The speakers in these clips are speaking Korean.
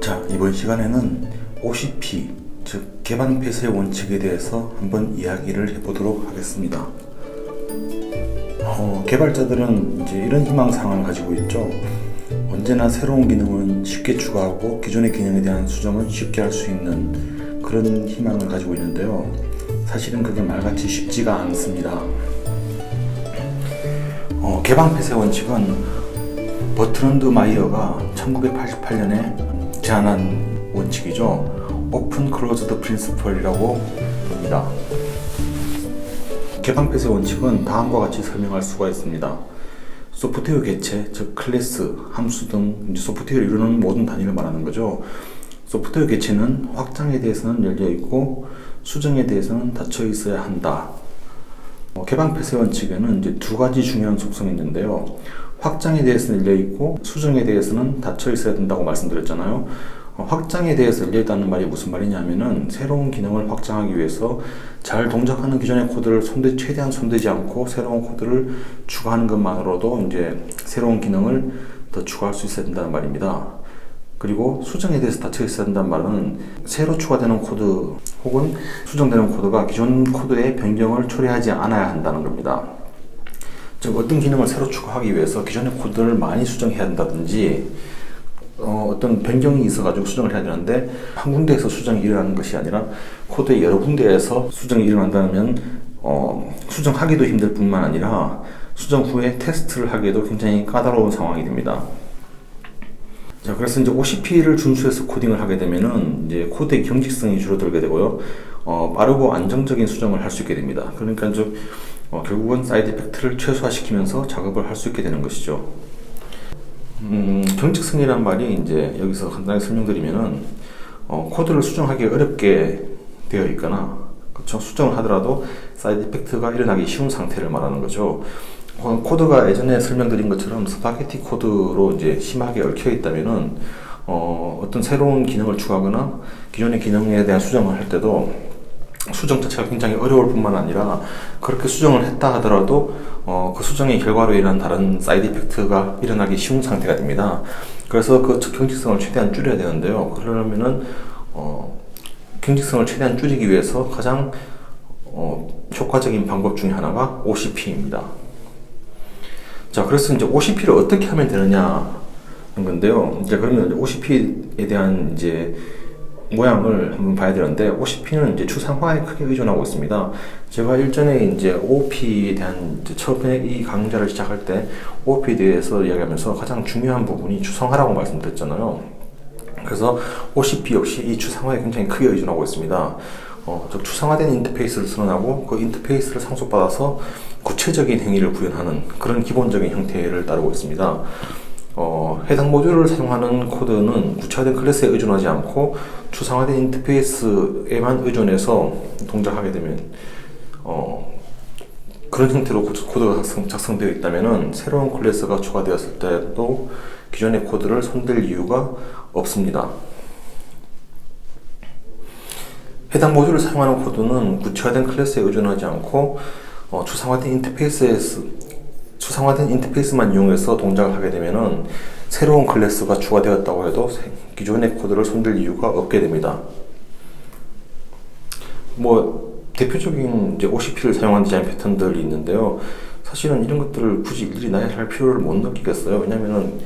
자, 이번 시간에는 OCP, 즉 개방 폐쇄 원칙에 대해서 한번 이야기를 해보도록 하겠습니다. 개발자들은 이제 이런 희망사항을 가지고 있죠. 언제나 새로운 기능은 쉽게 추가하고 기존의 기능에 대한 수정은 쉽게 할 수 있는 그런 희망을 가지고 있는데요. 사실은 그게 말같이 쉽지가 않습니다. 개방 폐쇄 원칙은 버트런드 마이어가 1988년에 제안한 원칙이죠. 오픈 클로즈드 프린시플이라고 합니다. 개방 폐쇄 원칙은 다음과 같이 설명할 수가 있습니다. 소프트웨어 개체, 즉 클래스, 함수 등 소프트웨어를 이루는 모든 단위를 말하는 거죠. 소프트웨어 개체는 확장에 대해서는 열려 있고 수정에 대해서는 닫혀 있어야 한다. 개방 폐쇄 원칙에는 이제 두 가지 중요한 속성이 있는데요. 확장에 대해서는 열려 있고 수정에 대해서는 닫혀 있어야 된다고 말씀드렸잖아요. 확장에 대해서 열려 있다는 말이 무슨 말이냐면은 새로운 기능을 확장하기 위해서 잘 동작하는 기존의 코드를 최대한 손대지 않고 새로운 코드를 추가하는 것만으로도 이제 새로운 기능을 더 추가할 수 있어야 된다는 말입니다. 그리고 수정에 대해서 닫혀 있어야 된다는 말은 새로 추가되는 코드 혹은 수정되는 코드가 기존 코드의 변경을 초래하지 않아야 한다는 겁니다. 즉 어떤 기능을 새로 추가하기 위해서 기존의 코드를 많이 수정해야 된다든지 어떤 변경이 있어가지고 수정을 해야 되는데 한 군데에서 수정이 일어나는 것이 아니라 코드의 여러 군데에서 수정이 일어난다면 수정하기도 힘들 뿐만 아니라 수정 후에 테스트를 하기에도 굉장히 까다로운 상황이 됩니다. 자, 그래서 이제 OCP를 준수해서 코딩을 하게 되면은 이제 코드의 경직성이 줄어들게 되고요. 빠르고 안정적인 수정을 할 수 있게 됩니다. 그러니까 결국은 사이드 이펙트를 최소화시키면서 작업을 할 수 있게 되는 것이죠. 경직성이란 말이 이제 여기서 간단히 설명드리면은 코드를 수정하기 어렵게 되어 있거나 그렇죠? 수정을 하더라도 사이드 이펙트가 일어나기 쉬운 상태를 말하는 거죠. 코드가 예전에 설명드린 것처럼 스파게티 코드로 이제 심하게 얽혀 있다면은 어떤 새로운 기능을 추가하거나 기존의 기능에 대한 수정을 할 때도 수정 자체가 굉장히 어려울 뿐만 아니라 그렇게 수정을 했다 하더라도 그 수정의 결과로 인한 다른 사이드 이펙트가 일어나기 쉬운 상태가 됩니다. 그래서 그 경직성을 최대한 줄여야 되는데요. 그러려면은 경직성을 최대한 줄이기 위해서 가장 효과적인 방법 중에 하나가 OCP입니다. 자, 그래서 이제 OCP를 어떻게 하면 되느냐는 건데요. 이제 그러면 OCP에 대한 이제 모양을 한번 봐야 되는데, OCP는 이제 추상화에 크게 의존하고 있습니다. 제가 일전에 이제 OOP에 대한 처음에 이 강좌를 시작할 때 OOP에 대해서 이야기하면서 가장 중요한 부분이 추상화라고 말씀드렸잖아요. 그래서 OCP 역시 이 추상화에 굉장히 크게 의존하고 있습니다. 즉 추상화된 인터페이스를 선언하고 그 인터페이스를 상속받아서 구체적인 행위를 구현하는 그런 기본적인 형태를 따르고 있습니다. 해당 모듈을 사용하는 코드는 구체화된 클래스에 의존하지 않고 추상화된 인터페이스에만 의존해서 동작하게 되면 그런 형태로 코드가 작성되어 있다면 새로운 클래스가 추가되었을 때도 기존의 코드를 손댈 이유가 없습니다. 해당 모듈을 사용하는 코드는 구체화된 클래스에 의존하지 않고 추상화된 인터페이스만 이용해서 동작을 하게 되면은 새로운 클래스가 추가되었다고 해도 기존의 코드를 손댈 이유가 없게 됩니다. 대표적인 이제 OCP를 사용한 디자인 패턴들이 있는데요. 사실은 이런 것들을 굳이 일일이 나열할 필요를 못 느끼겠어요. 왜냐면은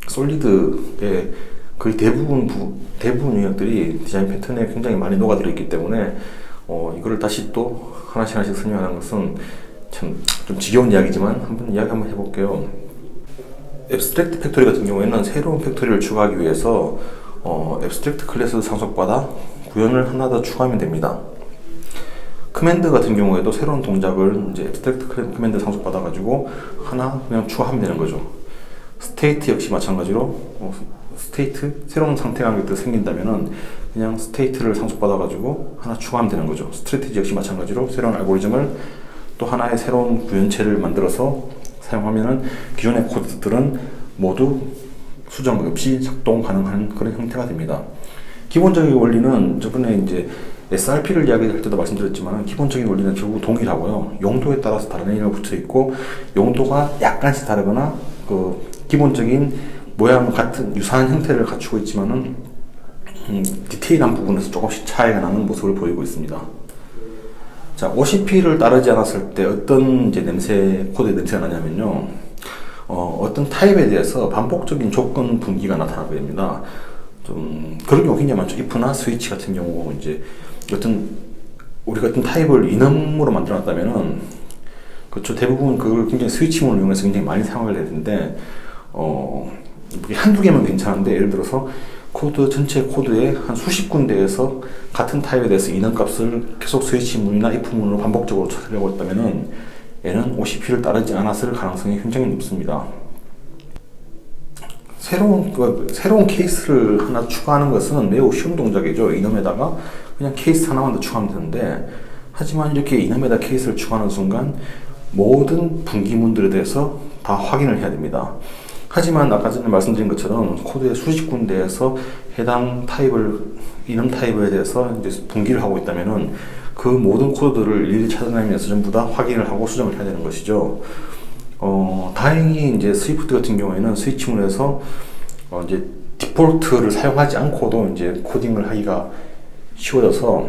솔리드의 거의 대부분 영역들이 디자인 패턴에 굉장히 많이 녹아들어 있기 때문에 이거를 다시 또 하나씩 설명하는 것은 참 좀 지겨운 이야기지만 이야기 한번 해볼게요. 앱스트랙트 팩토리 같은 경우에는 새로운 팩토리를 추가하기 위해서 앱스트랙트 클래스 상속받아 구현을 하나 더 추가하면 됩니다. 커맨드 같은 경우에도 새로운 동작을 이제 앱스트랙트 커맨드 상속받아 가지고 하나 그냥 추가하면 되는 거죠. 스테이트 역시 마찬가지로 새로운 상태가 생긴다면은 그냥 스테이트를 상속받아 가지고 하나 추가하면 되는 거죠. 스트래티지 역시 마찬가지로 새로운 알고리즘을 또 하나의 새로운 구현체를 만들어서 사용하면은 기존의 코드들은 모두 수정 없이 작동 가능한 그런 형태가 됩니다. 기본적인 원리는 저번에 이제 SRP를 이야기할 때도 말씀드렸지만 기본적인 원리는 결국 동일하고요. 용도에 따라서 다른 의미가 붙어 있고 용도가 약간씩 다르거나 그 기본적인 모양 같은 유사한 형태를 갖추고 있지만은 디테일한 부분에서 조금씩 차이가 나는 모습을 보이고 있습니다. 자, OCP를 따르지 않았을 때 어떤 이제 코드의 냄새가 나냐면요. 어떤 타입에 대해서 반복적인 조건 분기가 나타나게 됩니다. 좀 그런 경우 굉장히 많죠. if나 스위치 같은 경우 이제 우리가 어떤 타입을 enum으로 만들어놨다면은 그렇죠. 대부분 그걸 굉장히 스위치문을 이용해서 굉장히 많이 사용을 해야 되는데 한두 개면 괜찮은데 예를 들어서 전체 코드의 한 수십 군데에서 같은 타입에 대해서 enum 값을 계속 스위치문이나 if문으로 반복적으로 처리하고 있다면은 얘는 OCP를 따르지 않았을 가능성이 굉장히 높습니다. 새로운 케이스를 하나 추가하는 것은 매우 쉬운 동작이죠. enum에다가 그냥 케이스 하나만 더 추가하면 되는데, 하지만 이렇게 enum에다 케이스를 추가하는 순간 모든 분기문들에 대해서 다 확인을 해야 됩니다. 하지만 아까 전에 말씀드린 것처럼 코드의 수십 군데에서 해당 enum 타입에 대해서 이제 분기를 하고 있다면은 그 모든 코드들을 일일이 찾아내면서 전부 다 확인을 하고 수정을 해야 되는 것이죠. 다행히 이제 스위프트 같은 경우에는 스위치문에서 이제 디폴트를 사용하지 않고도 이제 코딩을 하기가 쉬워져서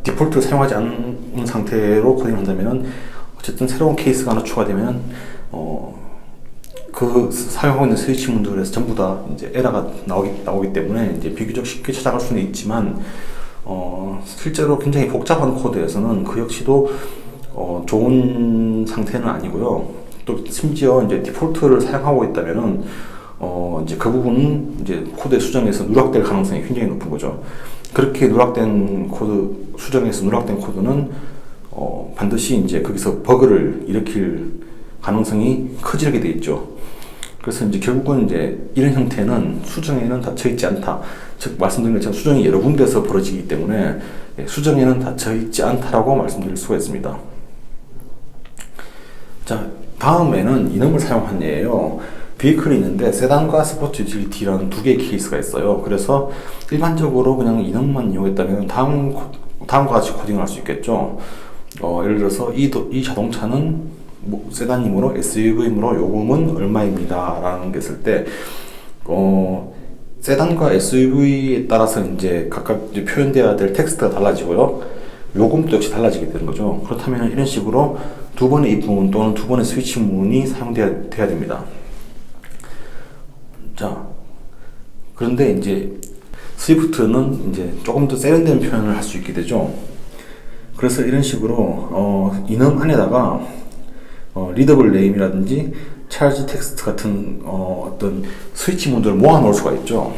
디폴트를 사용하지 않은 상태로 코딩을 한다면은 어쨌든 새로운 케이스가 하나 추가되면 그 사용하고 있는 스위치문들에서 전부 다 이제 에러가 나오기 때문에 이제 비교적 쉽게 찾아갈 수는 있지만 실제로 굉장히 복잡한 코드에서는 그 역시도 좋은 상태는 아니고요. 또 심지어 이제 디폴트를 사용하고 있다면은 이제 그 부분은 이제 코드의 수정에서 누락될 가능성이 굉장히 높은 거죠. 그렇게 수정에서 누락된 코드는 반드시 이제 거기서 버그를 일으킬 가능성이 커지게 돼 있죠. 그래서 이제 결국은 이제 이런 형태는 수정에는 닫혀 있지 않다. 즉 말씀드린 것처럼 수정이 여러 군데서 벌어지기 때문에 수정에는 닫혀 있지 않다라고 말씀드릴 수가 있습니다. 자, 다음에는 enum을 사용한 예예요. 비클이 있는데 세단과 스포츠 유틸리티라는 두 개의 케이스가 있어요. 그래서 일반적으로 그냥 enum만 이용했다면 다음과 같이 코딩을 할 수 있겠죠. 예를 들어서 이 자동차는 세단이므로 SUV이므로 요금은 얼마입니다 라는 게 있을 때 세단과 SUV에 따라서 이제 각각 이제 표현되어야 될 텍스트가 달라지고요. 요금도 역시 달라지게 되는 거죠. 그렇다면 이런 식으로 두 번의 if문 또는 두 번의 스위치문이 사용돼야 됩니다. 자, 그런데 이제 스위프트는 이제 조금 더 세련된 표현을 할 수 있게 되죠. 그래서 이런 식으로 enum 안에다가 리더블 네임이라든지 찰지 텍스트 같은 어떤 스위치문들을 모아 놓을 수가 있죠.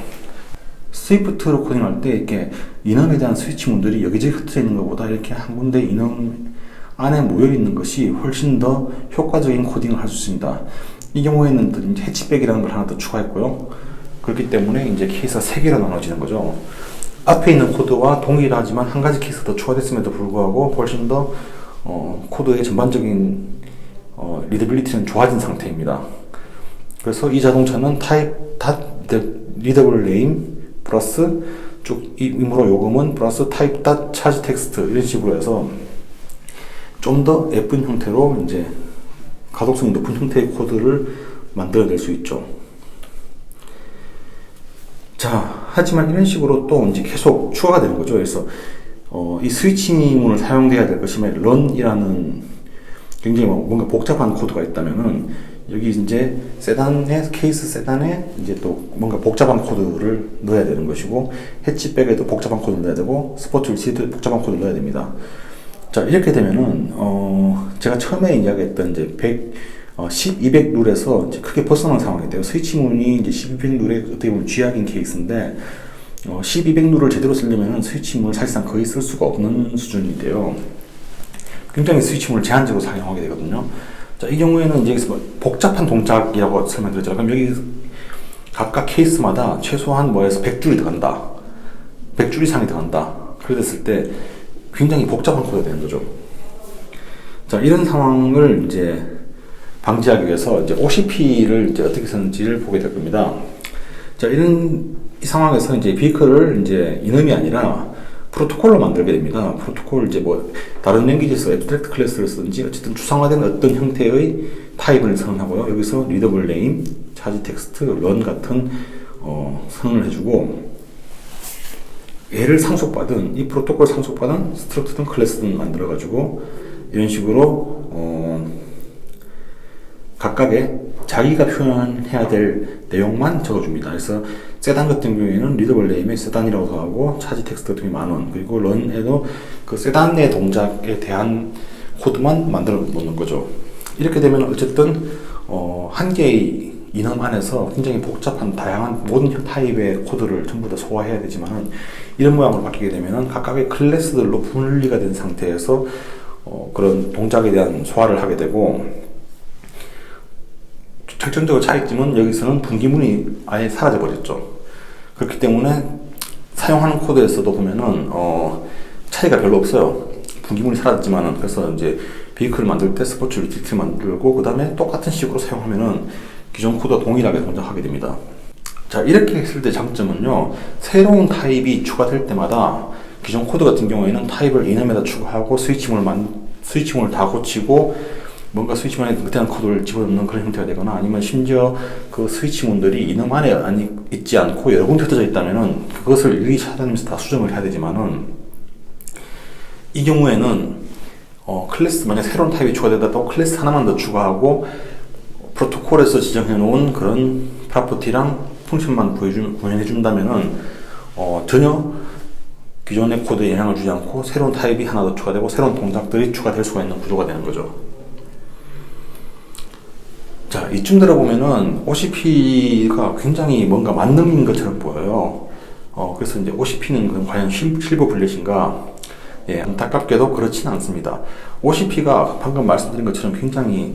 스위프트로 코딩할 때 이렇게 enum에 대한 스위치문들이 여기저기 흩어져 있는 것보다 이렇게 한 군데 enum 안에 모여 있는 것이 훨씬 더 효과적인 코딩을 할 수 있습니다. 이 경우에는 해치백이라는 걸 하나 더 추가했고요. 그렇기 때문에 이제 케이스가 3개로 나눠지는 거죠. 앞에 있는 코드와 동일하지만 한 가지 케이스가 더 추가됐음에도 불구하고 훨씬 더 코드의 전반적인 리더빌리티는 좋아진 상태입니다. 그래서 이 자동차는 리더블 네임 플러스 이므로 요금은 플러스 타입 차지 텍스트 이런 식으로 해서 좀 더 예쁜 형태로 이제 가독성이 높은 형태의 코드를 만들어낼 수 있죠. 자, 하지만 이런 식으로 또 이제 계속 추가가 되는 거죠. 그래서 이 스위치문을 사용돼야 될 것이면 run이라는 굉장히 뭔가 복잡한 코드가 있다면은 여기 이제 케이스 세단에 이제 또 뭔가 복잡한 코드를 넣어야 되는 것이고 해치백에도 복잡한 코드를 넣어야 되고 스포츠 유틸리티에도 복잡한 코드를 넣어야 됩니다. 자, 이렇게 되면은 제가 처음에 이야기했던 이제 1200 룰에서 이제 크게 벗어난 상황이 돼요. 스위치문이 이제 1200 룰의 어떻게 보면 쥐약인 케이스인데 1200 룰을 제대로 쓰려면은 스위치문을 사실상 거의 쓸 수가 없는 수준이 돼요. 굉장히 스위치문을 제한적으로 사용하게 되거든요. 자, 이 경우에는 이제 여기서 복잡한 동작이라고 설명드렸죠. 그럼 여기 각각 케이스마다 최소한 뭐에서 100줄이 들어간다. 100줄 이상이 들어간다. 그랬을 때 굉장히 복잡한 코드가 되는 거죠. 자, 이런 상황을 이제 방지하기 위해서 이제 OCP를 이제 어떻게 쓰는지를 보게 될 겁니다. 자, 이 상황에서 이제 비클을 이제 enum이 아니라 프로토콜로 만들게 됩니다. 프로토콜 이제 다른 랭귀지에서 애브스트랙트 클래스를 쓰든지 어쨌든 추상화된 어떤 형태의 타입을 선언하고요. 여기서 리더블 네임, 차지 텍스트, 런 같은 선언을 해주고, 얘를 상속받은, 이 프로토콜 상속받은 스트럭트든 클래스든 만들어가지고 이런 식으로 각각의 자기가 표현해야 될 내용만 적어줍니다. 그래서 세단 같은 경우에는 리더블 네임에 세단이라고 하고, 차지 텍스트 같은 경우에 만원, 그리고 런에도 그 세단 내 동작에 대한 코드만 만들어 놓는 거죠. 이렇게 되면 어쨌든 한 개의 이넘 안에서 굉장히 복잡한 다양한 모든 타입의 코드를 전부 다 소화해야 되지만, 이런 모양으로 바뀌게 되면 각각의 클래스들로 분리가 된 상태에서 그런 동작에 대한 소화를 하게 되고, 결정적으로 차이점은 여기서는 분기문이 아예 사라져 버렸죠. 그렇기 때문에 사용하는 코드에서도 보면은 차이가 별로 없어요. 분기문이 사라졌지만은. 그래서 이제 베이클을 만들 때 스포츠 유틸리티를 만들고, 그 다음에 똑같은 식으로 사용하면은 기존 코드와 동일하게 동작하게 됩니다. 자, 이렇게 했을 때 장점은요, 새로운 타입이 추가될 때마다 기존 코드 같은 경우에는 타입을 이넘에다 추가하고 스위치문을 다 고치고 뭔가 스위치문에 그때는 코드를 집어넣는 그런 형태가 되거나, 아니면 심지어 그 스위치문들이 이넘 안에 있지 않고 여러 군데 흩어져 있다면은 그것을 일일이 찾아내면서 다 수정을 해야 되지만은, 이 경우에는 클래스, 만약 새로운 타입이 추가되다고 클래스 하나만 더 추가하고 프로토콜에서 지정해 놓은 그런 프로퍼티랑 펑션만 구현해 준다면은 전혀 기존의 코드에 영향을 주지 않고 새로운 타입이 하나 더 추가되고 새로운 동작들이 추가될 수가 있는 구조가 되는 거죠. 자, 이쯤 들어보면은 OCP가 굉장히 뭔가 만능인 것처럼 보여요. 그래서 이제 OCP는 과연 실버 블렛인가? 예, 안타깝게도 그렇지는 않습니다. OCP가 방금 말씀드린 것처럼 굉장히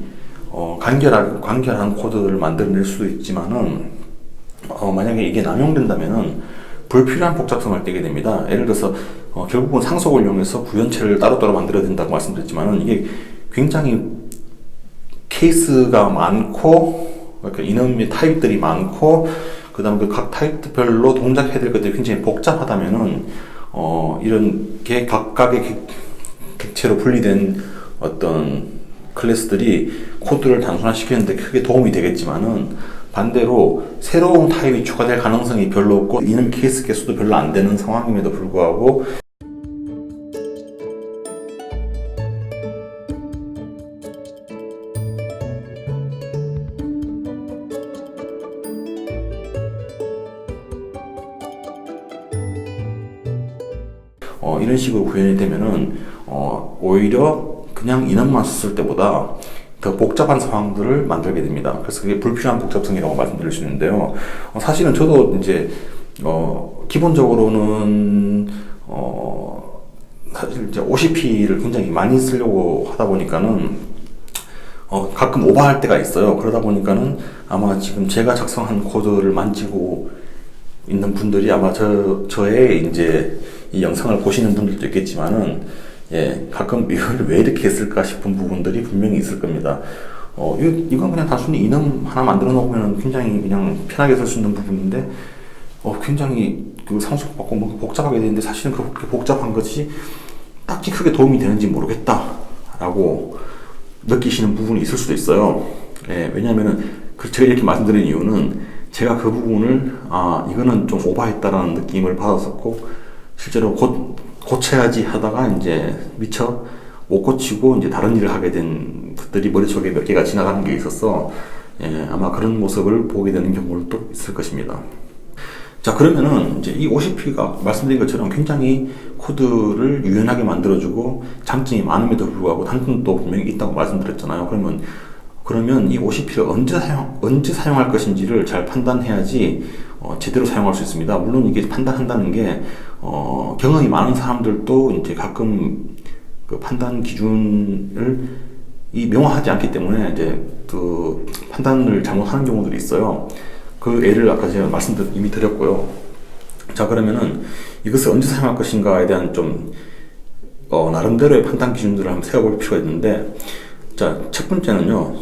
간결한 코드를 만들어낼 수도 있지만은, 만약에 이게 남용된다면은 불필요한 복잡성을 띠게 됩니다. 예를 들어서 결국은 상속을 이용해서 구현체를 따로따로 만들어야 된다고 말씀드렸지만은, 이게 굉장히 케이스가 많고, 그러니까 이놈의 타입들이 많고, 그 다음에 그 각 타입별로 동작해야 될 것들이 굉장히 복잡하다면은 이런 게 각각의 객체로 분리된 어떤 클래스들이 코드를 단순화시키는데 크게 도움이 되겠지만은, 반대로 새로운 타입이 추가될 가능성이 별로 없고 이놈 케이스 개수도 별로 안 되는 상황임에도 불구하고 이런 식으로 구현이 되면은 오히려 그냥 인원만 썼을 때보다 더 복잡한 상황들을 만들게 됩니다. 그래서 그게 불필요한 복잡성이라고 말씀드릴 수 있는데요. 사실은 저도 이제 기본적으로는 사실 이제 OCP를 굉장히 많이 쓰려고 하다 보니까는 가끔 오버할 때가 있어요. 그러다 보니까는 아마 지금 제가 작성한 코드를 만지고 있는 분들이 아마 저의 이제 이 영상을 보시는 분들도 있겠지만은, 예, 가끔 이걸 왜 이렇게 했을까 싶은 부분들이 분명히 있을 겁니다. 이건 그냥 단순히 이넘 하나 만들어 놓으면 굉장히 그냥 편하게 쓸 수 있는 부분인데, 굉장히 그 상속받고 뭔가 복잡하게 되는데, 사실은 그렇게 복잡한 것이 딱히 크게 도움이 되는지 모르겠다라고 느끼시는 부분이 있을 수도 있어요. 예, 왜냐하면은 제가 이렇게 말씀드린 이유는 제가 그 부분을 이거는 좀 오버했다라는 느낌을 받았었고, 실제로 고쳐야지 하다가 이제 미처 못 고치고 이제 다른 일을 하게 된 것들이 머릿속에 몇 개가 지나가는 게 있어서, 예, 아마 그런 모습을 보게 되는 경우도 있을 것입니다. 자, 그러면은 이제 이 OCP가 말씀드린 것처럼 굉장히 코드를 유연하게 만들어주고 장점이 많음에도 불구하고 단점도 분명히 있다고 말씀드렸잖아요. 그러면 이 OCP를 언제 사용할 것인지를 잘 판단해야지 제대로 사용할 수 있습니다. 물론 이게 판단한다는 게 경험이 많은 사람들도 이제 가끔 그 판단 기준을 명확하지 않기 때문에 이제 그 판단을 잘못하는 경우들이 있어요. 그 예를 아까 제가 이미 드렸고요. 자, 그러면은 이것을 언제 사용할 것인가에 대한 좀 나름대로의 판단 기준들을 한번 세워볼 필요가 있는데, 자, 첫 번째는요,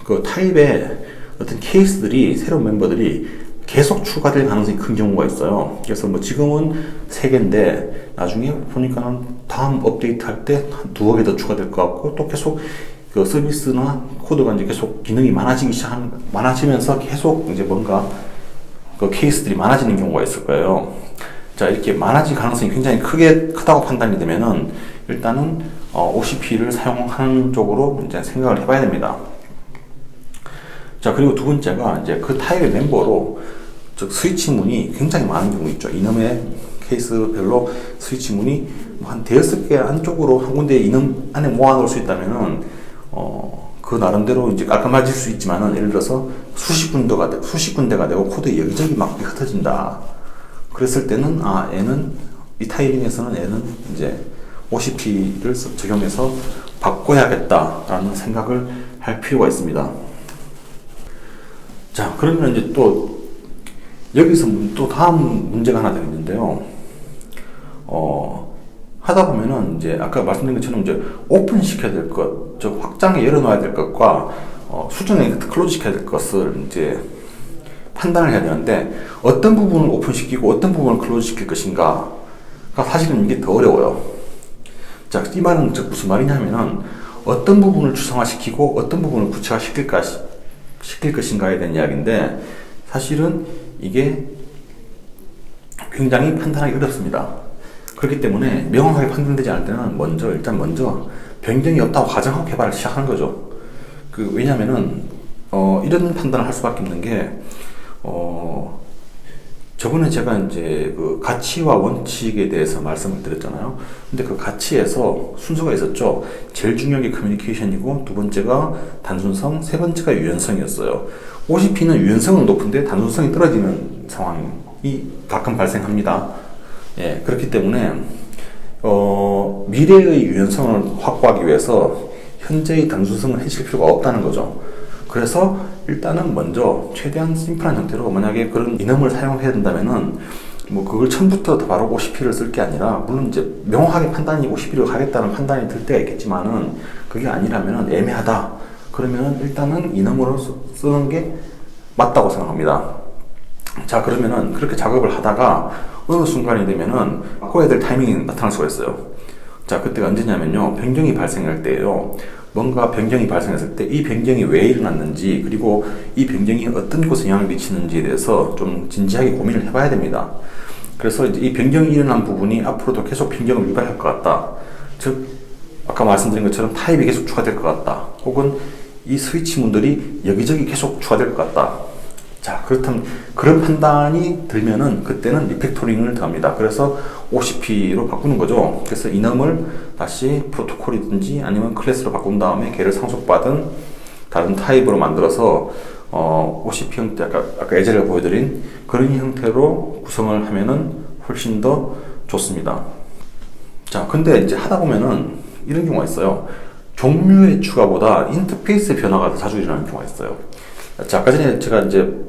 그 타입의 어떤 케이스들이, 새로운 멤버들이 계속 추가될 가능성이 큰 경우가 있어요. 그래서 뭐 지금은 3개인데 나중에 보니까는 다음 업데이트 할 때 두어 개 더 추가될 것 같고, 또 계속 그 서비스나 코드가 이제 계속 기능이 많아지면서 계속 이제 뭔가 그 케이스들이 많아지는 경우가 있을 거예요. 자, 이렇게 많아질 가능성이 굉장히 크다고 판단이 되면은 일단은 OCP를 사용하는 쪽으로 이제 생각을 해봐야 됩니다. 자, 그리고 두 번째가 이제 그 타입의 멤버로 즉 스위치 문이 굉장히 많은 경우 있죠. 이놈의 케이스별로 스위치 문이 한 대여섯 개 한쪽으로 한 군데 이놈 안에 모아놓을 수 있다면은 그 나름대로 이제 깔끔해질 수 있지만은 예를 들어서 수십 군데가 되고 코드 여기저기 막 흩어진다. 그랬을 때는 얘는 이 타이밍에서는 얘는 이제 OCP를 적용해서 바꿔야겠다라는 생각을 할 필요가 있습니다. 자, 그러면 이제 또 여기서 또 다음 문제가 하나 되는데요. 하다 보면은 이제 아까 말씀드린 것처럼 이제 오픈 시켜야 될 것, 즉 확장에 열어놔야 될 것과 수정에 클로즈 시켜야 될 것을 이제 판단을 해야 되는데 어떤 부분을 오픈시키고 어떤 부분을 클로즈 시킬 것인가가 사실은 이게 더 어려워요. 자, 이 말은 즉 무슨 말이냐면은 어떤 부분을 추상화시키고 어떤 부분을 구체화시킬 것인가에 대한 이야기인데 사실은 이게 굉장히 판단하기 어렵습니다. 그렇기 때문에 명확하게 판단되지 않을 때는 일단 먼저 변경이 없다고 가정하고 개발을 시작하는 거죠. 왜냐면은 이런 판단을 할 수밖에 없는 게 저번에 제가 이제 그 가치와 원칙에 대해서 말씀을 드렸잖아요. 근데 그 가치에서 순서가 있었죠. 제일 중요한 게 커뮤니케이션이고, 두 번째가 단순성, 세 번째가 유연성이었어요. OCP는 유연성은 높은데 단순성이 떨어지는 상황이 가끔 발생합니다. 예, 그렇기 때문에 미래의 유연성을 확보하기 위해서 현재의 단순성을 해칠 필요가 없다는 거죠. 그래서 일단은 먼저 최대한 심플한 형태로 만약에 그런 이념을 사용해야 된다면은 뭐 그걸 처음부터 바로 OCP를 쓸 게 아니라 물론 이제 명확하게 판단이 OCP로 가겠다는 판단이 들 때가 있겠지만은 그게 아니라면은 애매하다. 그러면은 일단은 이념으로 쓰는 게 맞다고 생각합니다. 자, 그러면은 그렇게 작업을 하다가 어느 순간이 되면은 바꿔야 될 타이밍이 나타날 수가 있어요. 자, 그때가 언제냐면요. 변경이 발생할 때예요. 뭔가 변경이 발생했을 때 이 변경이 왜 일어났는지 그리고 이 변경이 어떤 곳에 영향을 미치는지에 대해서 좀 진지하게 고민을 해봐야 됩니다. 그래서 이제 이 변경이 일어난 부분이 앞으로도 계속 변경을 유발할 것 같다. 즉 아까 말씀드린 것처럼 타입이 계속 추가될 것 같다. 혹은 이 스위치 문들이 여기저기 계속 추가될 것 같다. 자, 그렇다면 그런 판단이 들면은 그때는 리팩토링을 더합니다. 그래서 OCP로 바꾸는 거죠. 그래서 이놈을 다시 프로토콜이든지 아니면 클래스로 바꾼 다음에 걔를 상속받은 다른 타입으로 만들어서 OCP 형태, 아까 예제를 보여드린 그런 형태로 구성을 하면은 훨씬 더 좋습니다. 자, 근데 이제 하다 보면은 이런 경우가 있어요. 종류의 추가보다 인터페이스 변화가 더 자주 일어나는 경우가 있어요. 자, 아까 전에 제가 이제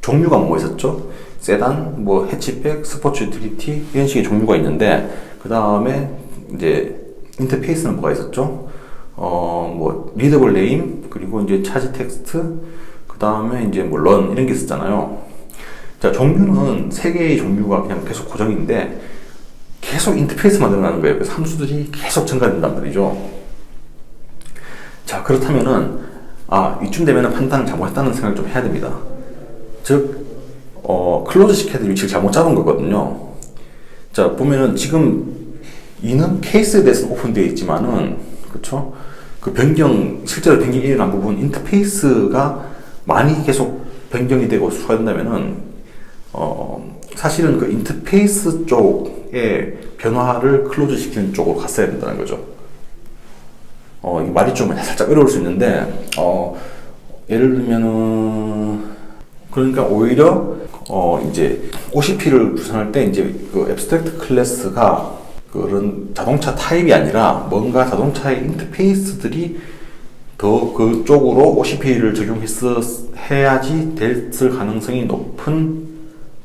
종류가 뭐 있었죠? 세단, 뭐 해치백, 스포츠 유틸리티 이런 식의 종류가 있는데 그 다음에 이제 인터페이스는 뭐가 있었죠? 뭐 리더블 네임 그리고 이제 차지 텍스트 그 다음에 이제 뭐 런 이런 게 있었잖아요. 자, 종류는 세 개의 종류가 그냥 계속 고정인데 계속 인터페이스만 늘어나는 거예요. 그래서 함수들이 계속 증가된단 말이죠. 자, 그렇다면은 이쯤 되면은 판단을 잘못했다는 생각을 좀 해야 됩니다. 즉, 클로즈 시켜야 될 위치를 잘못 잡은 거거든요. 자, 보면은 지금 이는 케이스에 대해서 오픈되어 있지만은, 그쵸? 그 실제로 변경이 일어난 부분, 인터페이스가 많이 계속 변경이 되고 추가된다면은, 사실은 그 인터페이스 쪽의 변화를 클로즈 시키는 쪽으로 갔어야 된다는 거죠. 이 말이 좀 살짝 어려울 수 있는데, 예를 들면은, 그러니까 오히려 이제 OCP를 구성할 때 이제 그 앱스트랙트 클래스가 그런 자동차 타입이 아니라 뭔가 자동차의 인터페이스들이 더 그쪽으로 OCP를 적용해야지 됐을 가능성이 높은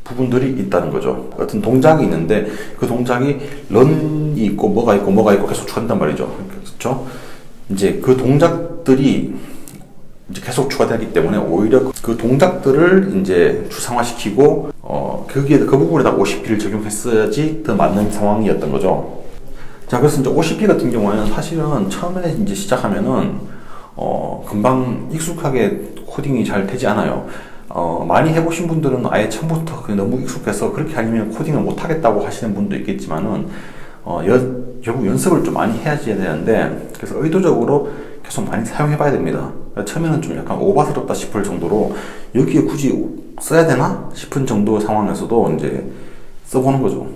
부분들이 있다는 거죠. 어떤 동작이 있는데 그 동작이 런이 있고 뭐가 있고 계속 추가된단 말이죠. 그렇죠? 이제 그 동작들이 이제 계속 추가되기 때문에 오히려 그 동작들을 이제 추상화시키고 그 부분에다 OCP를 적용했어야지 더 맞는 상황이었던 거죠. 자, 그래서 이제 OCP 같은 경우에는 사실은 처음에 이제 시작하면은 금방 익숙하게 코딩이 잘 되지 않아요. 많이 해보신 분들은 아예 처음부터 너무 익숙해서 그렇게 아니면 코딩을 못하겠다고 하시는 분도 있겠지만은, 결국 연습을 좀 많이 해야지 되는데, 그래서 의도적으로 계속 많이 사용해 봐야 됩니다. 처음에는 좀 약간 오바스럽다 싶을 정도로 여기에 굳이 써야 되나 싶은 정도 상황에서도 이제 써보는 거죠.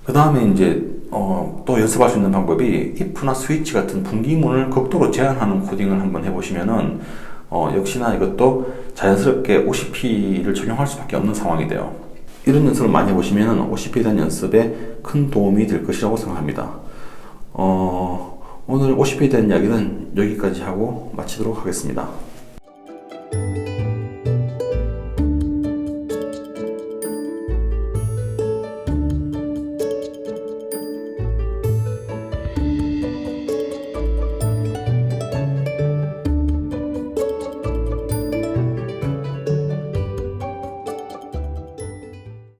그 다음에 이제 또 연습할 수 있는 방법이 if나 스위치 같은 분기문을 극도로 제한하는 코딩을 한번 해보시면은 역시나 이것도 자연스럽게 OCP를 적용할 수밖에 없는 상황이 돼요. 이런 연습을 많이 해보시면 OCP에 대한 연습에 큰 도움이 될 것이라고 생각합니다. 오늘 OCP에 대한 이야기는 여기까지 하고 마치도록 하겠습니다.